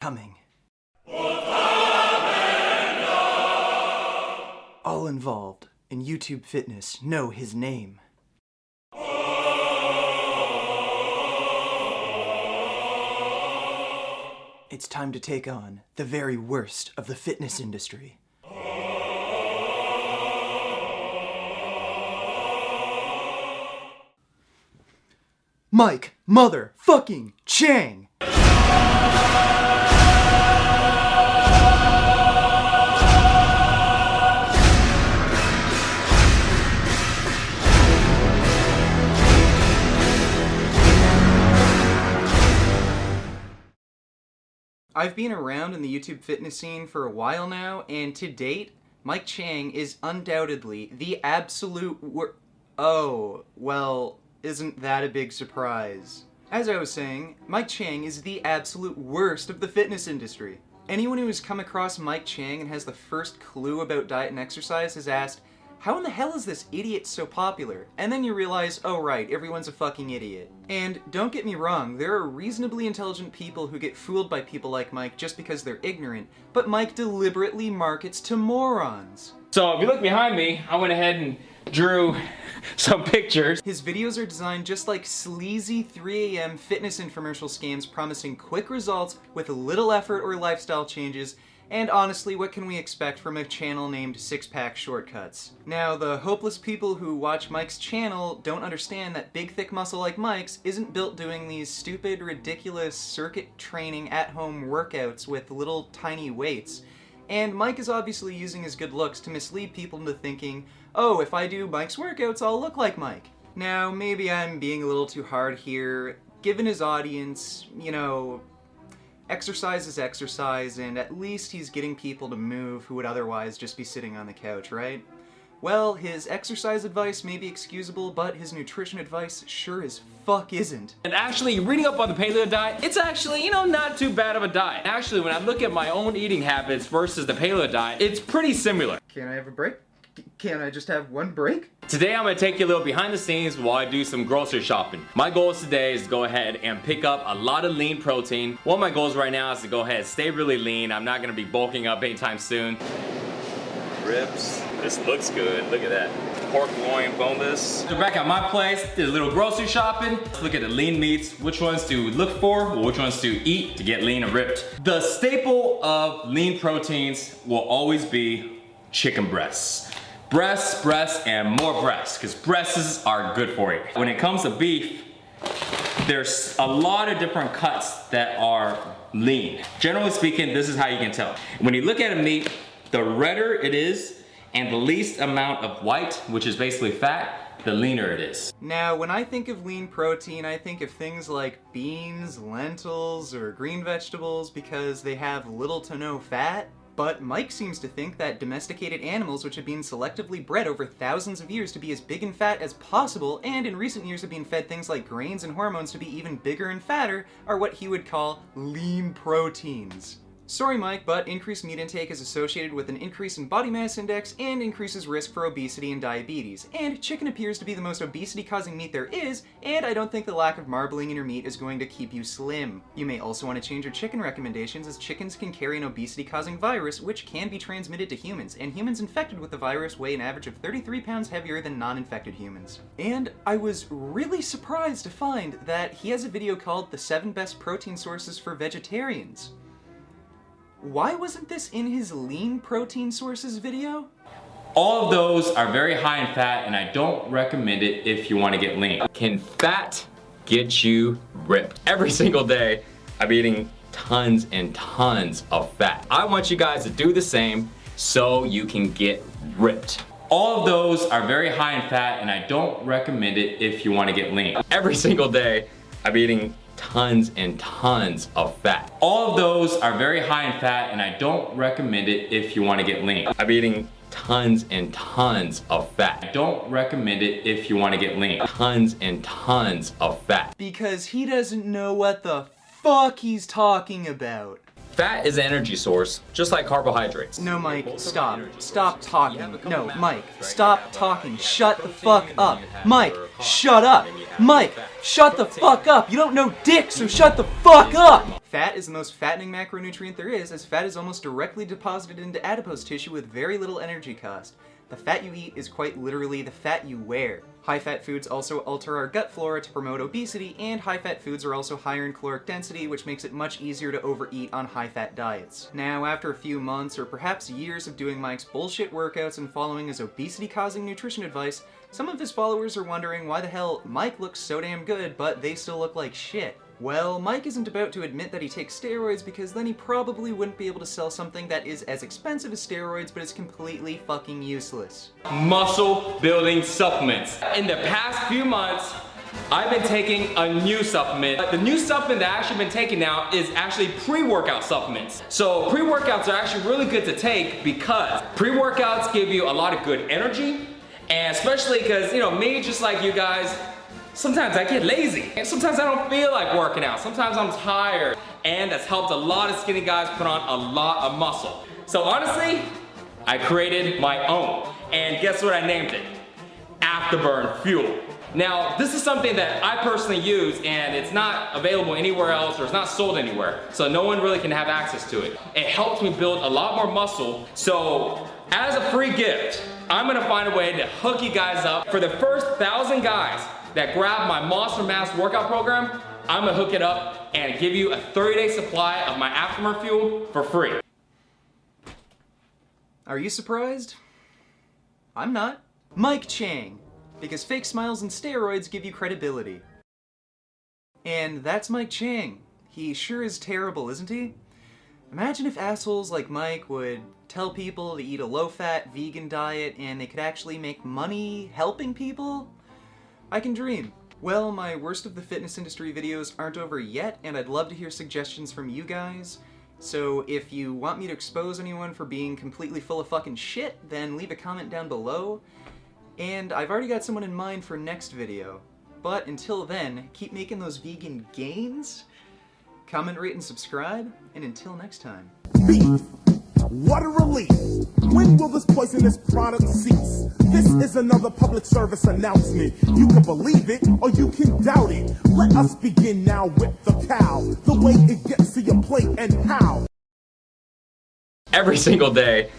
Coming. All involved in YouTube fitness know his name. It's time to take on the very worst of the fitness industry. Mike motherfucking Chang! I've been around in the YouTube fitness scene for a while now, and to date, Mike Chang is undoubtedly the absolute Oh, well, isn't that a big surprise? As I was saying, Mike Chang is the absolute worst of the fitness industry. Anyone who has come across Mike Chang and has the first clue about diet and exercise has asked, how in the hell is this idiot so popular? And then you realize, oh right, everyone's a fucking idiot. And don't get me wrong, there are reasonably intelligent people who get fooled by people like Mike just because they're ignorant, but Mike deliberately markets to morons. So if you look behind me, I went ahead and drew some pictures. His videos are designed just like sleazy 3 a.m. fitness infomercial scams promising quick results with little effort or lifestyle changes. And honestly, what can we expect from a channel named Six Pack Shortcuts? Now, the hopeless people who watch Mike's channel don't understand that big thick muscle like Mike's isn't built doing these stupid, ridiculous circuit training at-home workouts with little tiny weights. And Mike is obviously using his good looks to mislead people into thinking, oh, if I do Mike's workouts, I'll look like Mike. Now, maybe I'm being a little too hard here. Given his audience, you know, exercise is exercise, and at least he's getting people to move who would otherwise just be sitting on the couch, right? Well, his exercise advice may be excusable, but his nutrition advice sure as fuck isn't. And actually, reading up on the paleo diet, it's actually, not too bad of a diet. Actually, when I look at my own eating habits versus the paleo diet, it's pretty similar. Can I have a break? Can't I just have one break? Today I'm going to take you a little behind the scenes while I do some grocery shopping. My goals today is to go ahead and pick up a lot of lean protein. One of my goals right now is to go ahead and stay really lean. I'm not going to be bulking up anytime soon. Ribs. This looks good. Look at that. Pork loin boneless. So back at my place, did a little grocery shopping. Let's look at the lean meats. Which ones to look for, or which ones to eat to get lean and ripped. The staple of lean proteins will always be chicken breasts. Breasts, and more breasts, because breasts are good for you. When it comes to beef, there's a lot of different cuts that are lean. Generally speaking, this is how you can tell. When you look at a meat, the redder it is, and the least amount of white, which is basically fat, the leaner it is. Now, when I think of lean protein, I think of things like beans, lentils, or green vegetables because they have little to no fat. But Mike seems to think that domesticated animals, which have been selectively bred over thousands of years to be as big and fat as possible, and in recent years have been fed things like grains and hormones to be even bigger and fatter, are what he would call lean proteins. Sorry Mike, but increased meat intake is associated with an increase in body mass index and increases risk for obesity and diabetes. And chicken appears to be the most obesity-causing meat there is, and I don't think the lack of marbling in your meat is going to keep you slim. You may also want to change your chicken recommendations, as chickens can carry an obesity-causing virus which can be transmitted to humans, and humans infected with the virus weigh an average of 33 pounds heavier than non-infected humans. And I was really surprised to find that he has a video called The 7 Best Protein Sources for Vegetarians. Why wasn't this in his lean protein sources video? All of those are very high in fat, and I don't recommend it if you want to get lean. Can fat get you ripped? Every single day, I'm eating tons and tons of fat. I want you guys to do the same so you can get ripped. All of those are very high in fat, and I don't recommend it if you want to get lean. Every single day, I'm eating tons and tons of fat. All of those are very high in fat, and I don't recommend it if you want to get lean. I'm eating tons and tons of fat. I don't recommend it if you want to get lean. Tons and tons of fat. Because he doesn't know what the fuck he's talking about. Fat is an energy source, just like carbohydrates. No, Mike, stop. Stop talking. No, Mike, stop talking. Shut the fuck up. Mike, shut up. Mike, shut the fuck up. You don't know dick, so shut the fuck up. Fat is the most fattening macronutrient there is, as fat is almost directly deposited into adipose tissue with very little energy cost. The fat you eat is quite literally the fat you wear. High-fat foods also alter our gut flora to promote obesity, and high-fat foods are also higher in caloric density, which makes it much easier to overeat on high-fat diets. Now, after a few months, or perhaps years of doing Mike's bullshit workouts and following his obesity-causing nutrition advice, some of his followers are wondering why the hell Mike looks so damn good, but they still look like shit. Well, Mike isn't about to admit that he takes steroids because then he probably wouldn't be able to sell something that is as expensive as steroids but is completely fucking useless. Muscle building supplements. In the past few months, I've been taking a new supplement. The new supplement that I've actually been taking now is actually pre-workout supplements. So pre-workouts are actually really good to take because pre-workouts give you a lot of good energy, and especially because, you know, me, just like you guys, sometimes I get lazy, and sometimes I don't feel like working out. Sometimes I'm tired, and that's helped a lot of skinny guys put on a lot of muscle. So honestly, I created my own, and guess what I named it? Afterburn Fuel. Now, this is something that I personally use, and it's not available anywhere else, or it's not sold anywhere, so no one really can have access to it. It helps me build a lot more muscle, so as a free gift, I'm gonna find a way to hook you guys up. For the first 1,000 guys that grab my Monster Mass workout program, I'm gonna hook it up and give you a 30-day supply of my Afterburn Fuel for free. Are you surprised? I'm not. Mike Chang, because fake smiles and steroids give you credibility. And that's Mike Chang. He sure is terrible, isn't he? Imagine if assholes like Mike would tell people to eat a low-fat vegan diet and they could actually make money helping people. I can dream. Well, my worst of the fitness industry videos aren't over yet, and I'd love to hear suggestions from you guys. So if you want me to expose anyone for being completely full of fucking shit, then leave a comment down below. And I've already got someone in mind for next video. But until then, keep making those vegan gains. Comment, rate, and subscribe, and until next time. Beef. What a relief. When will this poisonous product cease? This is another public service announcement. You can believe it or you can doubt it. Let us begin now with the cow. The way it gets to your plate and how. Every single day,